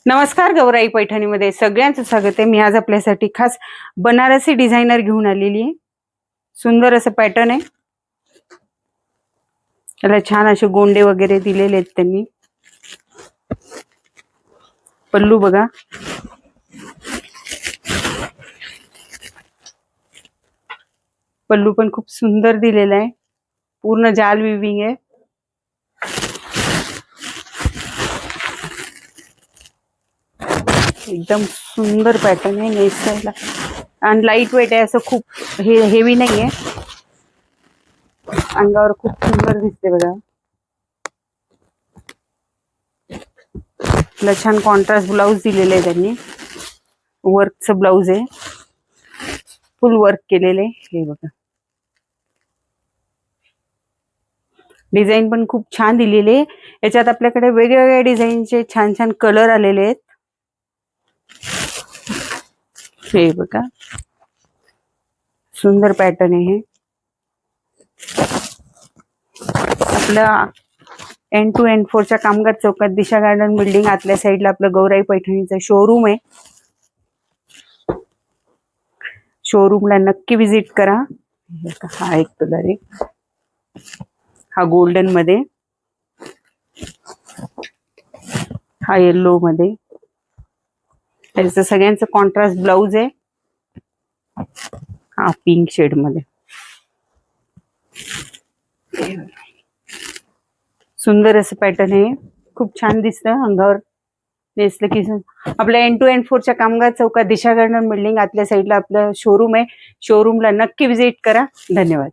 नमस्कार, गौराई पैठणीमध्ये सगळ्यांचं स्वागत आहे। मी आज आपल्यासाठी खास बनारसी डिझायनर घेऊन आलेली आहे। सुंदर असं पॅटर्न आहे, त्याला छान असे गोंडे वगैरे दिलेले आहेत त्यांनी। पल्लू बघा, पल्लू पण खूप सुंदर दिलेला आहे, पूर्ण जाल विविंग आहे। एकदम सुंदर पॅटर्न आहे नेसायला, आणि लाईट वेट आहे, असं खूप हेवी नाहीये, अंगावर खूप सुंदर दिसते बघा। त्याला छान कॉन्ट्रास्ट ब्लाउज दिलेलं आहे त्यांनी, वर्कचं ब्लाउज आहे, फुल वर्क केलेलं आहे। हे बघा, डिझाईन पण खूप छान दिलेले आहे। याच्यात आपल्याकडे वेगवेगळ्या डिझाईनचे छान छान कलर आलेले आहेत। हे बघा, सुंदर पॅटर्न आहे हे। आपल्या एन टू एन 4च्या कामगार चौकात दिशा गार्डन बिल्डिंग आतल्या साईडला आपलं गौराई पैठणीचं शोरूम आहे। शोरूमला नक्की विजिट करा। हा एक कलर आहे, हा गोल्डन मध्ये, हा येलो मध्ये, त्याचं सगळ्यांचं कॉन्ट्रास्ट ब्लाउज आहे। हा पिंक शेड मध्ये, सुंदर असं पॅटर्न आहे, खूप छान दिसतं अंगावर नेसलं की। आपल्या एन टू एन 4च्या कामगार चौकात दिशा गार्डन बिल्डिंग आतल्या साईडला आपलं शोरूम आहे। शोरूमला नक्की विजिट करा। धन्यवाद।